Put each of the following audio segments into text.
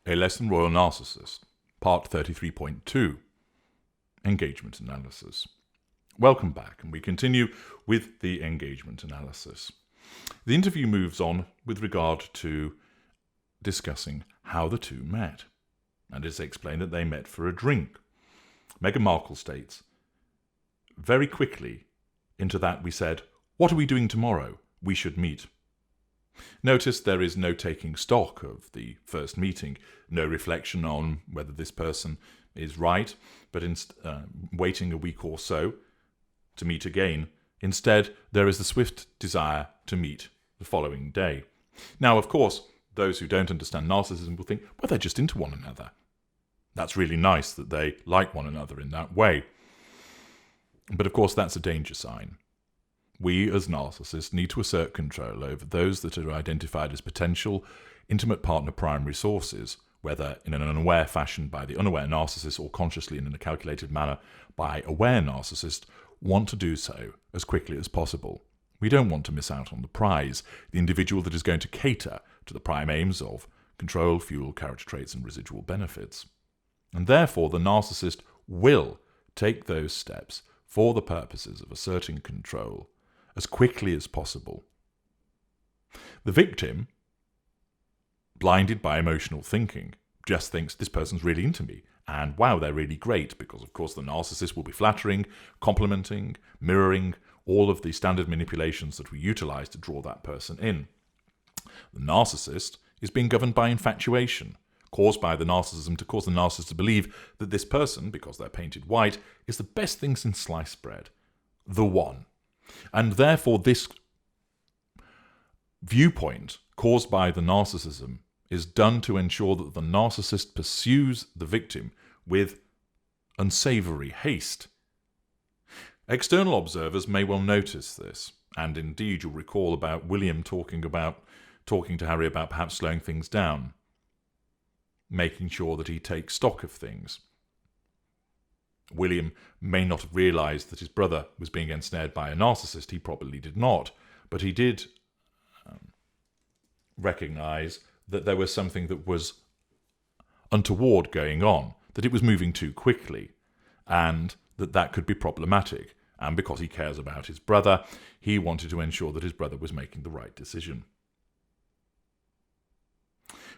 A Less Than Royal Narcissist, Part 33.2, Engagement Analysis. Welcome back, and we continue with the engagement analysis. The interview moves on with regard to discussing how the two met, and it's explained that they met for a drink. Meghan Markle states, very quickly into that we said, what are we doing tomorrow? We should meet. Notice there is no taking stock of the first meeting, no reflection on whether this person is right, but waiting a week or so to meet again. Instead, there is the swift desire to meet the following day. Now, of course, those who don't understand narcissism will think, well, they're just into one another. That's really nice that they like one another in that way. But of course, that's a danger sign. We, as narcissists, need to assert control over those that are identified as potential intimate partner primary sources, whether in an unaware fashion by the unaware narcissist or consciously in a calculated manner by aware narcissist, want to do so as quickly as possible. We don't want to miss out on the prize, the individual that is going to cater to the prime aims of control, fuel, character traits, and residual benefits. And therefore, the narcissist will take those steps for the purposes of asserting control as quickly as possible. The victim, blinded by emotional thinking, just thinks this person's really into me, and wow, they're really great, because of course the narcissist will be flattering, complimenting, mirroring all of the standard manipulations that we utilize to draw that person in. The narcissist is being governed by infatuation, caused by the narcissism to cause the narcissist to believe that this person, because they're painted white, is the best thing since sliced bread, the one. And therefore this viewpoint caused by the narcissism is done to ensure that the narcissist pursues the victim with unsavory haste. External observers may well notice this, and indeed you'll recall about William talking to Harry about perhaps slowing things down, making sure that he takes stock of things. William may not have realised that his brother was being ensnared by a narcissist. He probably did not, but he did recognise that there was something that was untoward going on, that it was moving too quickly, and that could be problematic. And because he cares about his brother, he wanted to ensure that his brother was making the right decision.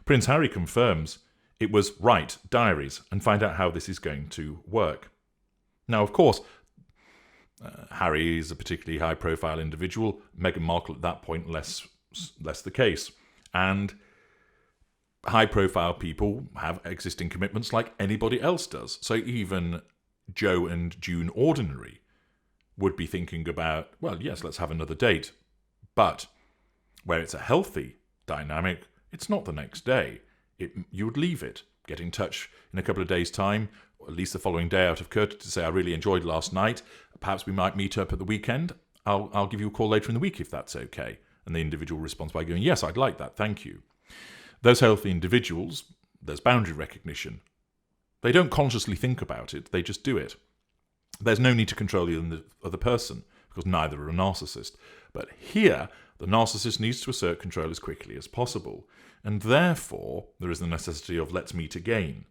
Prince Harry confirms it was write diaries and find out how this is going to work. Now, of course, Harry is a particularly high-profile individual. Meghan Markle at that point less the case. And high-profile people have existing commitments like anybody else does. So even Joe and June Ordinary would be thinking about, well, yes, let's have another date. But where it's a healthy dynamic, it's not the next day. You would leave it, get in touch in a couple of days' time, or at least the following day out of courtesy to say, I really enjoyed last night. Perhaps we might meet up at the weekend. I'll give you a call later in the week if that's okay. And the individual responds by going, yes, I'd like that, thank you. Those healthy individuals, there's boundary recognition. They don't consciously think about it, they just do it. There's no need to control the other person, because neither are a narcissist. But here, the narcissist needs to assert control as quickly as possible. And therefore, there is the necessity of let's meet again.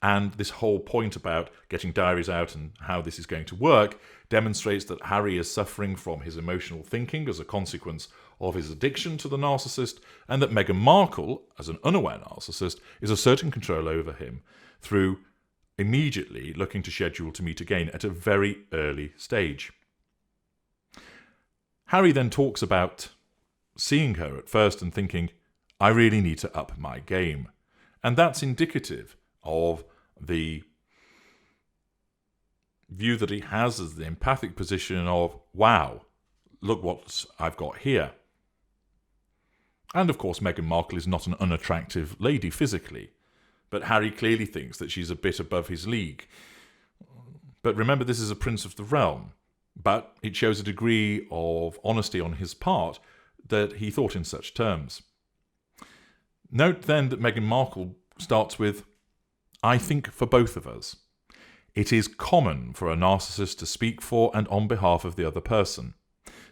And this whole point about getting diaries out and how this is going to work demonstrates that Harry is suffering from his emotional thinking as a consequence of his addiction to the narcissist, and that Meghan Markle, as an unaware narcissist, is asserting control over him through immediately looking to schedule to meet again at a very early stage. Harry then talks about seeing her at first and thinking, I really need to up my game. And that's indicative of the view that he has as the empathic position of, wow, look what I've got here. And of course, Meghan Markle is not an unattractive lady physically, but Harry clearly thinks that she's a bit above his league. But remember, this is a prince of the realm, but it shows a degree of honesty on his part that he thought in such terms. Note then that Meghan Markle starts with, I think for both of us. It is common for a narcissist to speak for and on behalf of the other person.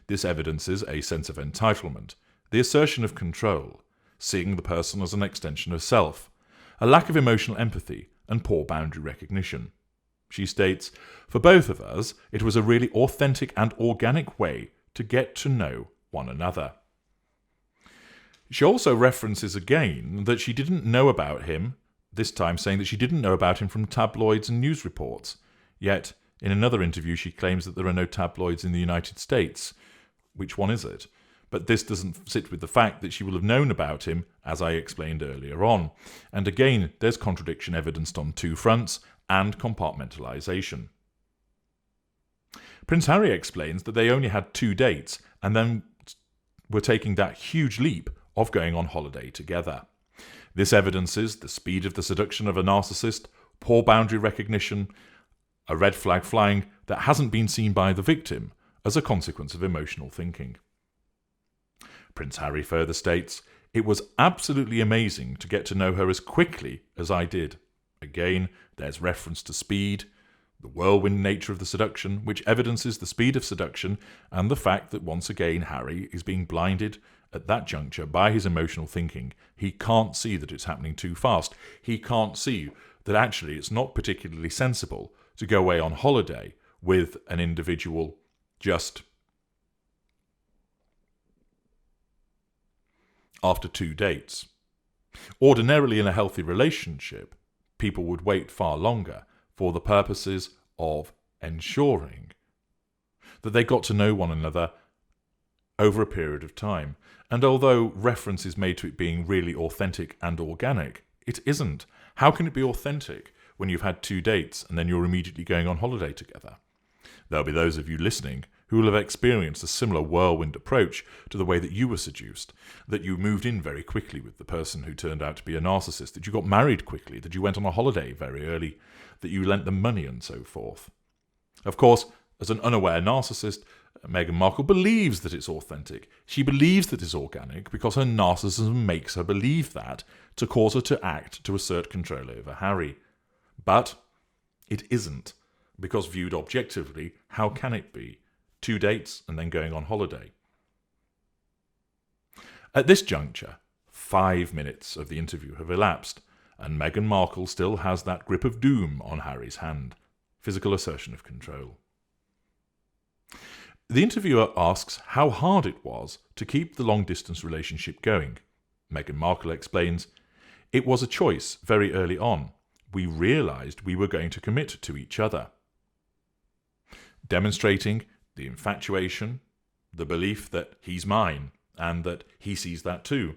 This evidences a sense of entitlement, the assertion of control, seeing the person as an extension of self. a lack of emotional empathy, and poor boundary recognition. She states, "For both of us, it was a really authentic and organic way to get to know one another." She also references again that she didn't know about him, this time saying that she didn't know about him from tabloids and news reports. Yet, in another interview, she claims that there are no tabloids in the United States. Which one is it? But this doesn't sit with the fact that she will have known about him, as I explained earlier on. And again, there's contradiction evidenced on two fronts and compartmentalisation. Prince Harry explains that they only had 2 dates and then were taking that huge leap of going on holiday together. This evidences the speed of the seduction of a narcissist, poor boundary recognition, a red flag flying that hasn't been seen by the victim as a consequence of emotional thinking. Prince Harry further states, "It was absolutely amazing to get to know her as quickly as I did." Again, there's reference to speed, the whirlwind nature of the seduction, which evidences the speed of seduction and the fact that once again Harry is being blinded at that juncture by his emotional thinking. He can't see that it's happening too fast. He can't see that actually it's not particularly sensible to go away on holiday with an individual just after 2 dates. Ordinarily, in a healthy relationship, people would wait far longer for the purposes of ensuring that they got to know one another over a period of time. And although reference is made to it being really authentic and organic, it isn't. How can it be authentic when you've had 2 dates and then you're immediately going on holiday together? There'll be those of you listening who will have experienced a similar whirlwind approach to the way that you were seduced, that you moved in very quickly with the person who turned out to be a narcissist, that you got married quickly, that you went on a holiday very early, that you lent them money and so forth. Of course, as an unaware narcissist, Meghan Markle believes that it's authentic. She believes that it's organic because her narcissism makes her believe that to cause her to act to assert control over Harry. But it isn't, because viewed objectively, how can it be? 2 dates and then going on holiday. At this juncture, 5 minutes of the interview have elapsed, and Meghan Markle still has that grip of doom on Harry's hand. Physical assertion of control. The interviewer asks how hard it was to keep the long-distance relationship going. Meghan Markle explains, "It was a choice very early on. We realised we were going to commit to each other." Demonstrating the infatuation, the belief that he's mine, and that he sees that too.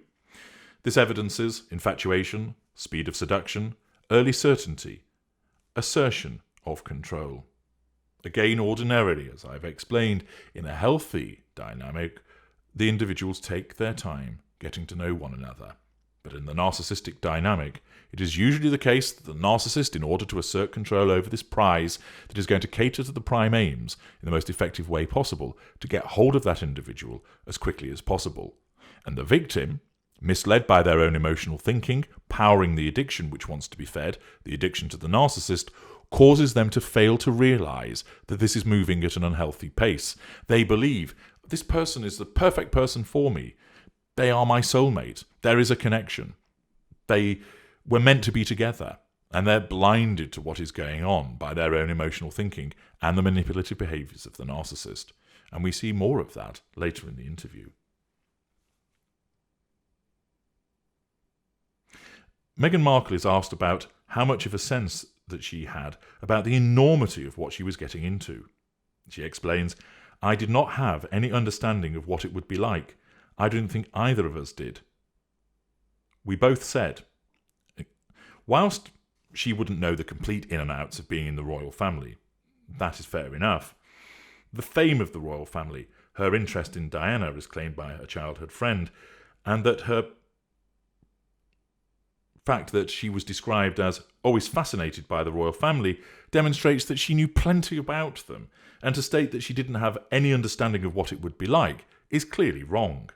This evidences infatuation, speed of seduction, early certainty, assertion of control. Again, ordinarily, as I've explained, in a healthy dynamic, the individuals take their time getting to know one another. But in the narcissistic dynamic, it is usually the case that the narcissist, in order to assert control over this prize that is going to cater to the prime aims in the most effective way possible, to get hold of that individual as quickly as possible. And the victim, misled by their own emotional thinking, powering the addiction which wants to be fed, the addiction to the narcissist, causes them to fail to realise that this is moving at an unhealthy pace. They believe, this person is the perfect person for me. They are my soulmate. There is a connection. They were meant to be together, and they're blinded to what is going on by their own emotional thinking and the manipulative behaviours of the narcissist. And we see more of that later in the interview. Meghan Markle is asked about how much of a sense that she had about the enormity of what she was getting into. She explains, "I did not have any understanding of what it would be like. I don't think either of us did. We both said," whilst she wouldn't know the complete in and outs of being in the royal family, that is fair enough. The fame of the royal family, her interest in Diana is claimed by her childhood friend, and that her fact that she was described as always fascinated by the royal family demonstrates that she knew plenty about them, and to state that she didn't have any understanding of what it would be like is clearly wrong.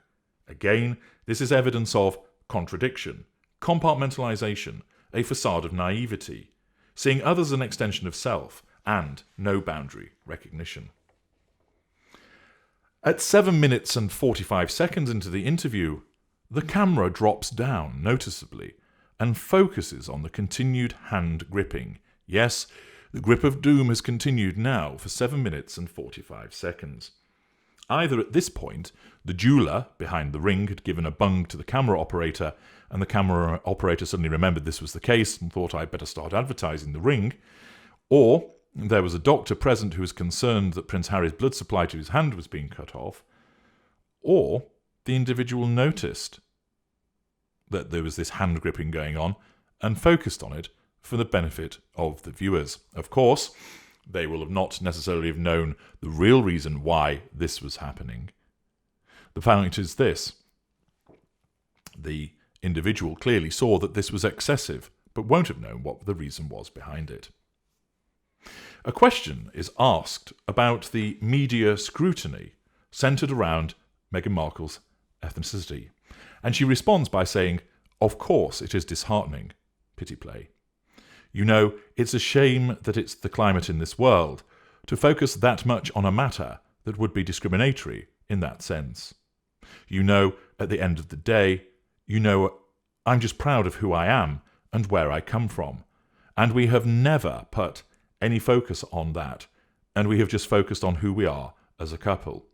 Again, this is evidence of contradiction, compartmentalisation, a facade of naivety, seeing others as an extension of self, and no boundary recognition. At 7 minutes and 45 seconds into the interview, the camera drops down noticeably, and focuses on the continued hand gripping. Yes, the grip of doom has continued now for 7 minutes and 45 seconds. Either at this point, the jeweller behind the ring had given a bung to the camera operator, and the camera operator suddenly remembered this was the case and thought, I'd better start advertising the ring, or there was a doctor present who was concerned that Prince Harry's blood supply to his hand was being cut off, or the individual noticed that there was this hand gripping going on and focused on it for the benefit of the viewers. Of course, they will have not necessarily have known the real reason why this was happening. The fact is this: the individual clearly saw that this was excessive, but won't have known what the reason was behind it. A question is asked about the media scrutiny centred around Meghan Markle's ethnicity, and she responds by saying, "Of course it is disheartening. Pity play. You know, it's a shame that it's the climate in this world to focus that much on a matter that would be discriminatory in that sense. You know, at the end of the day, you know, I'm just proud of who I am and where I come from, and we have never put any focus on that, and we have just focused on who we are as a couple."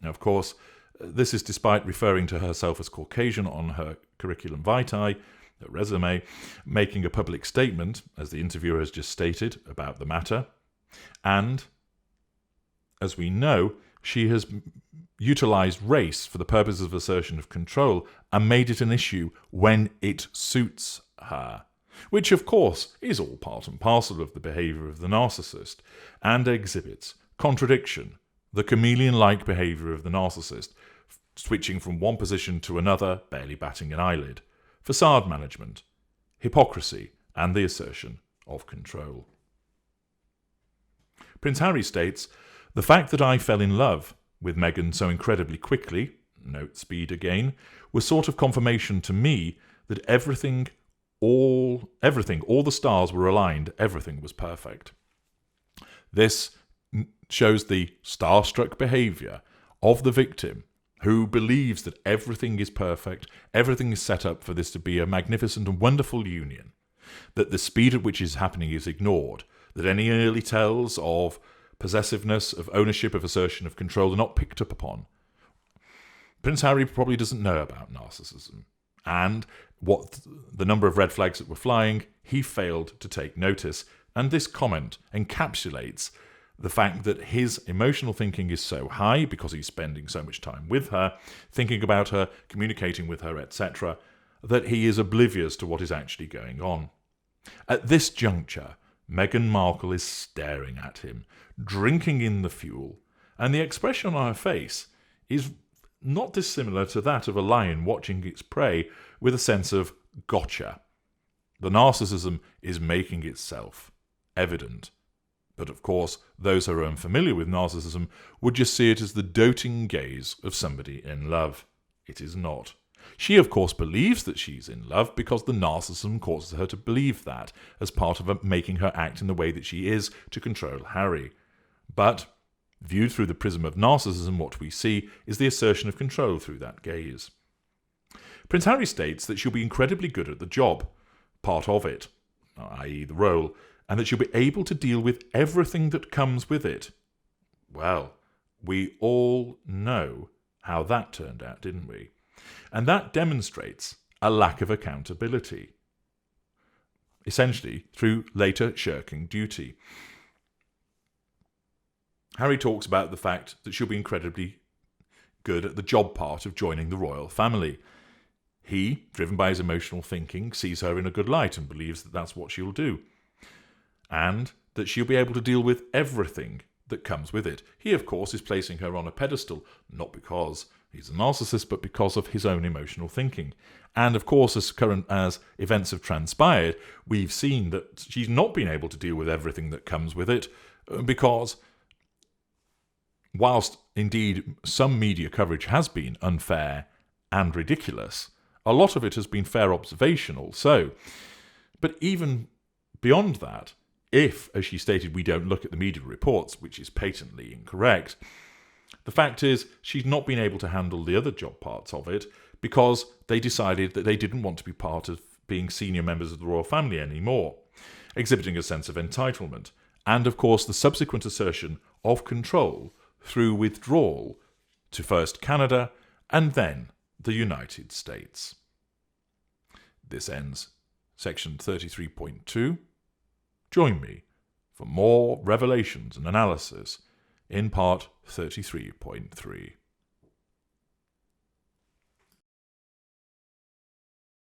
Now, of course, this is despite referring to herself as Caucasian on her curriculum vitae, her resume, making a public statement, as the interviewer has just stated, about the matter. And, as we know, she has utilised race for the purpose of assertion of control and made it an issue when it suits her, which, of course, is all part and parcel of the behaviour of the narcissist and exhibits contradiction, the chameleon-like behaviour of the narcissist, switching from one position to another, barely batting an eyelid, facade management, hypocrisy, and the assertion of control. Prince Harry states, "The fact that I fell in love with Meghan so incredibly quickly," note speed again, "was sort of confirmation to me that everything, all the stars were aligned, everything was perfect." This shows the starstruck behaviour of the victim, who believes that everything is perfect, everything is set up for this to be a magnificent and wonderful union, that the speed at which it is happening is ignored, that any early tells of possessiveness, of ownership, of assertion of control are not picked up upon. Prince Harry probably doesn't know about narcissism, and what the number of red flags that were flying, he failed to take notice, and this comment encapsulates the fact that his emotional thinking is so high because he's spending so much time with her, thinking about her, communicating with her, etc., that he is oblivious to what is actually going on. At this juncture, Meghan Markle is staring at him, drinking in the fuel, and the expression on her face is not dissimilar to that of a lion watching its prey with a sense of gotcha. The narcissism is making itself evident. But of course, those who are unfamiliar with narcissism would just see it as the doting gaze of somebody in love. It is not. She, of course, believes that she's in love because the narcissism causes her to believe that as part of making her act in the way that she is to control Harry. But, viewed through the prism of narcissism, what we see is the assertion of control through that gaze. Prince Harry states that she'll be incredibly good at the job, part of it, i.e. the role, and that she'll be able to deal with everything that comes with it. Well, we all know how that turned out, didn't we? And that demonstrates a lack of accountability, essentially through later shirking duty. Harry talks about the fact that she'll be incredibly good at the job part of joining the royal family. He, driven by his emotional thinking, sees her in a good light and believes that that's what she'll do, and that she'll be able to deal with everything that comes with it. He, of course, is placing her on a pedestal, not because he's a narcissist, but because of his own emotional thinking. And, of course, as events have transpired, we've seen that she's not been able to deal with everything that comes with it, because whilst, indeed, some media coverage has been unfair and ridiculous, a lot of it has been fair observation also. But even beyond that, if, as she stated, we don't look at the media reports, which is patently incorrect, the fact is she's not been able to handle the other job parts of it because they decided that they didn't want to be part of being senior members of the royal family anymore, exhibiting a sense of entitlement, and of course the subsequent assertion of control through withdrawal to first Canada and then the United States. This ends section 33.2. Join me for more revelations and analysis in part 33.3.